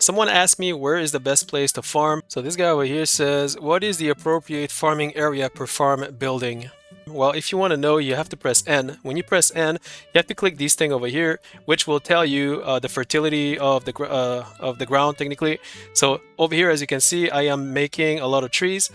Someone asked me where is the best place to farm. So this guy over here says, what is the appropriate farming area per farm building? Well, if you want to know, you have to press N. When you press N, you have to click this thing over here, which will tell you the fertility of the ground technically. So over here, as you can see, I am making a lot of trees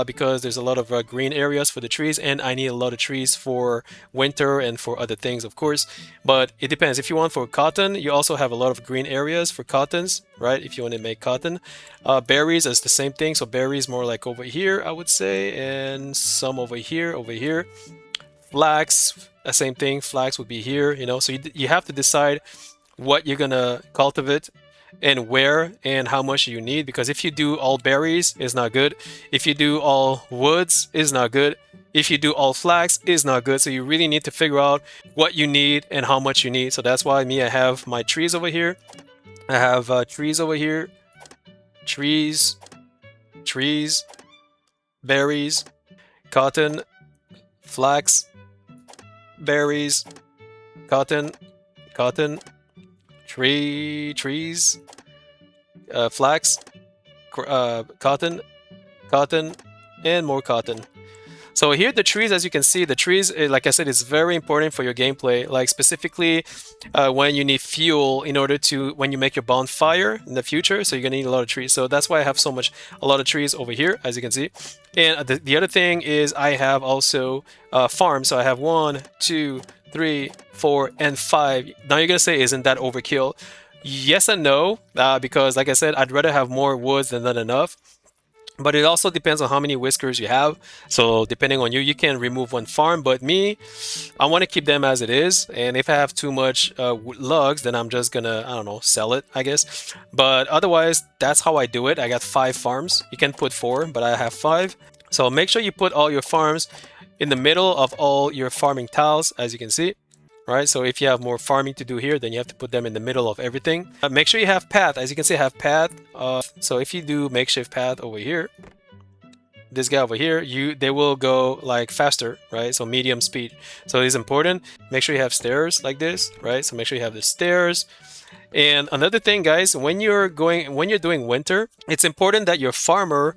because there's a lot of green areas for the trees, and I need a lot of trees for winter and for other things, of course. But it depends. If you want for cotton, you also have a lot of green areas for cottons, right? If you want to make cotton. Berries is the same thing. So berries more like over here, I would say, and some over here, over here. Flax, the same thing. Flax would be here, you know. So you have to decide what you're gonna cultivate and where and how much you need, because if you do all berries, it's not good. If you do all woods, it's not good. If you do all flax, it's not good. So you really need to figure out what you need and how much you need. So that's why I have my trees over here. I have trees over here, trees, trees, berries, cotton, flax, berries, cotton, cotton, trees, flax, cotton, cotton, and more cotton. So here the trees, as you can see, the trees, like I said, is very important for your gameplay. Like specifically when you need fuel in order to, when you make your bonfire in the future, so you're gonna need a lot of trees. So that's why I have a lot of trees over here, as you can see. And the other thing is I have also farms. So I have 1, 2, 3, 4, and 5. Now you're gonna say, isn't that overkill? Yes and no, because like I said, I'd rather have more woods than not enough. But it also depends on how many whiskers you have. So depending on you, you can remove one farm. But me, I want to keep them as it is. And if I have too much lugs, then I'm just gonna, I don't know, sell it, I guess. But otherwise, that's how I do it. I got 5 farms. You can put 4, but I have 5. So make sure you put all your farms in the middle of all your farming tiles, as you can see. Right, so if you have more farming to do here, then you have to put them in the middle of everything. Make sure you have path. As you can see, I have path. So if you do makeshift path over here, this guy over here, they will go like faster, right? So medium speed. So it's important. Make sure you have stairs like this, right? So make sure you have the stairs. And another thing, guys, when you're doing winter, it's important that your farmer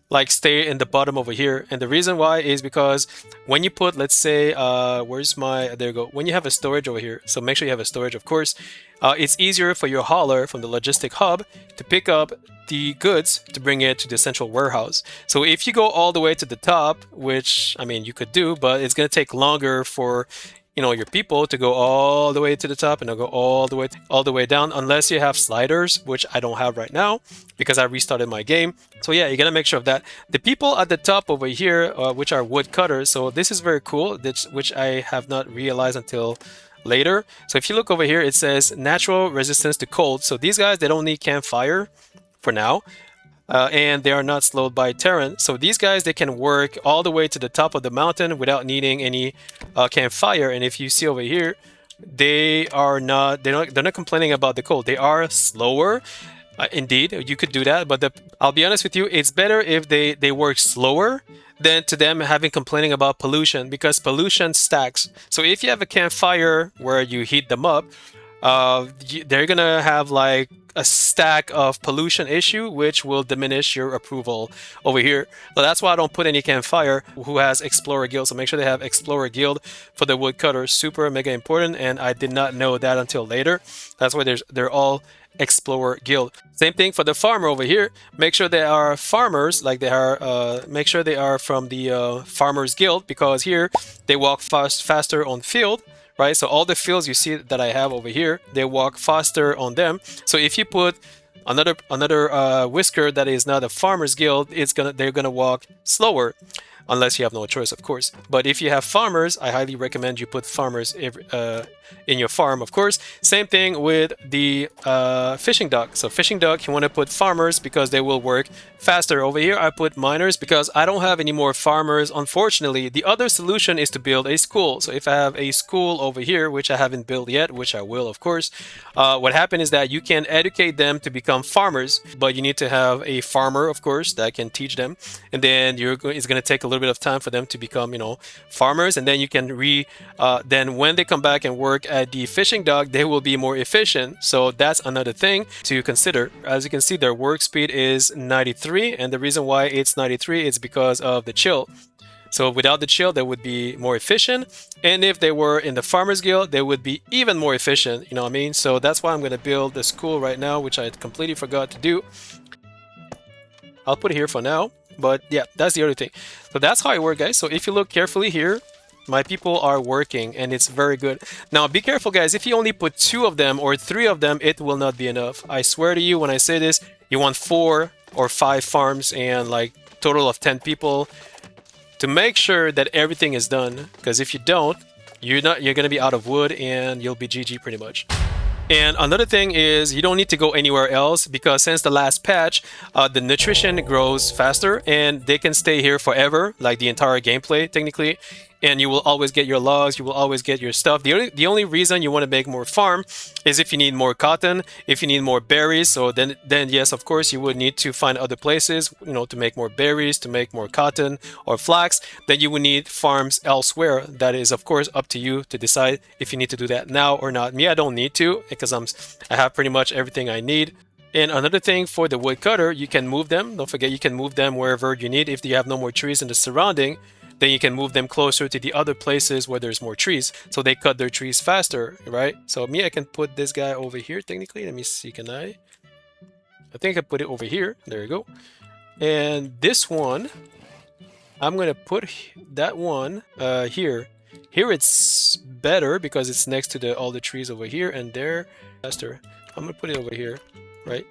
like stay in the bottom over here. And the reason why is because when you put, let's say, where's my, there you go. When you have a storage over here, so make sure you have a storage, of course, it's easier for your hauler from the logistic hub to pick up the goods to bring it to the central warehouse. So if you go all the way to the top, which, I mean, you could do, but it's going to take longer for your people to go all the way to the top and they'll go all the way down, unless you have sliders, which I don't have right now because I restarted my game. So yeah, you gotta make sure of that. The people at the top over here, which are wood cutters, so this is very cool, which I have not realized until later. So if you look over here, it says natural resistance to cold. So these guys, they don't need campfire for now. And they are not slowed by terrain. So these guys, they can work all the way to the top of the mountain without needing any campfire. And if you see over here, they're not complaining about the cold. They are slower. Indeed, you could do that, but I'll be honest with you, it's better if they work slower than to them having complaining about pollution, because pollution stacks. So if you have a campfire where you heat them up, they're gonna have like a stack of pollution issue, which will diminish your approval over here. So that's why I don't put any campfire who has Explorer Guild. So make sure they have Explorer Guild for the woodcutter. Super mega important, and I did not know that until later. That's why they're all Explorer Guild. Same thing for the farmer over here. Make sure they are farmers, like they are. Make sure they are from the Farmers Guild, because here they walk faster on field. Right, so all the fields you see that I have over here, they walk faster on them. So if you put another whisker that is not a farmer's guild, they're gonna walk slower, unless you have no choice, of course. But if you have farmers, I highly recommend you put farmers in your farm, of course. Same thing with the fishing dock. So fishing dock, you want to put farmers because they will work faster. Over here, I put miners because I don't have any more farmers, unfortunately. The other solution is to build a school. So if I have a school over here, which I haven't built yet, which I will, of course, what happened is that you can educate them to become farmers, but you need to have a farmer, of course, that can teach them. And then it's going to take a little bit of time for them to become, you know, farmers, and then you can then when they come back and work at the fishing dock, they will be more efficient. So that's another thing to consider. As you can see, their work speed is 93, and the reason why it's 93 is because of the chill. So without the chill, they would be more efficient. And if they were in the Farmers Guild, they would be even more efficient. You know what I mean? So that's why I'm going to build the school right now, which I completely forgot to do. I'll put it here for now. But yeah, that's the other thing. So that's how it works, guys. So if you look carefully here, my people are working and it's very good. Now, be careful, guys. If you only put 2 of them or 3 of them, it will not be enough. I swear to you, when I say this, you want 4 or 5 farms and like total of 10 people to make sure that everything is done, because if you don't, you're gonna be out of wood and you'll be GG pretty much. And another thing is you don't need to go anywhere else, because since the last patch, the nutrition grows faster and they can stay here forever, like the entire gameplay technically. And you will always get your logs, you will always get your stuff. The only reason you want to make more farm is if you need more cotton, if you need more berries. So then yes, of course, you would need to find other places, you know, to make more berries, to make more cotton or flax. Then you would need farms elsewhere. That is, of course, up to you to decide if you need to do that now or not. Me, I don't need to, because I have pretty much everything I need. And another thing for the woodcutter, you can move them. Don't forget, you can move them wherever you need. If you have no more trees in the surrounding, then you can move them closer to the other places where there's more trees. So they cut their trees faster, right? So me, I can put this guy over here technically. Let me see, can I? I think I put it over here. There you go. And this one, I'm gonna put that one here. Here it's better because it's next to all the trees over here and there. Faster. I'm gonna put it over here, right?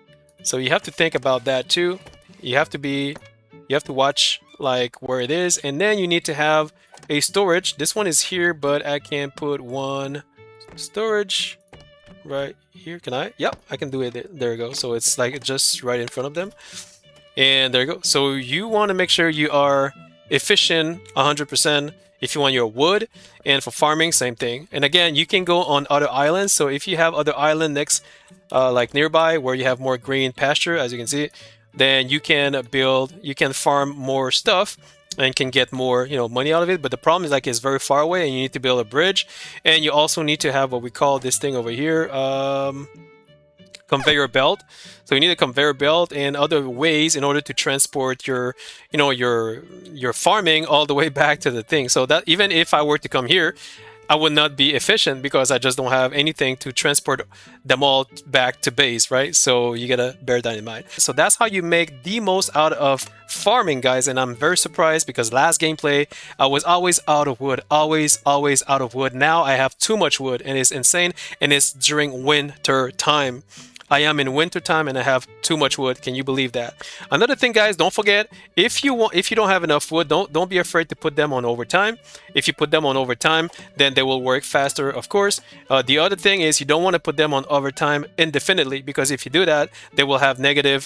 So you have to think about that too. You have to watch like where it is, and then you need to have a storage. This one is here, but I can put one storage right here. Can I? Yep, I can do it. There you go. So it's like just right in front of them, and there you go. So you want to make sure you are efficient 100% if you want your wood, and for farming, same thing. And again, you can go on other islands. So if you have other island next, like nearby, where you have more green pasture, as you can see, then you can farm more stuff and can get more, you know, money out of it. But the problem is, like, it's very far away and you need to build a bridge, and you also need to have what we call this thing over here, conveyor belt. So you need a conveyor belt and other ways in order to transport your, you know, your farming all the way back to the thing. So that even if I were to come here, I would not be efficient because I just don't have anything to transport them all back to base, right? So you gotta bear that in mind. So that's how you make the most out of farming, guys. And I'm very surprised because last gameplay, I was always out of wood, always out of wood. Now I have too much wood and it's insane. And it's during winter time. I am in winter time and I have too much wood. Can you believe that? Another thing, guys, don't forget, if you don't have enough wood, don't be afraid to put them on overtime. If you put them on overtime, then they will work faster, of course. The other thing is you don't want to put them on overtime indefinitely, because if you do that, they will have negative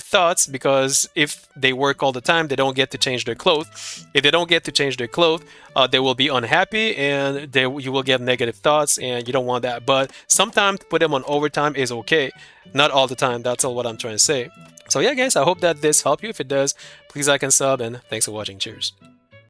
thoughts, because if they work all the time, they don't get to change their clothes. If they don't get to change their clothes, they will be unhappy and you will get negative thoughts, and you don't want that. But sometimes put them on overtime is okay, not all the time. That's all what I'm trying to say. So yeah, guys, I hope that this helped you. If it does, please like and sub, and thanks for watching. Cheers.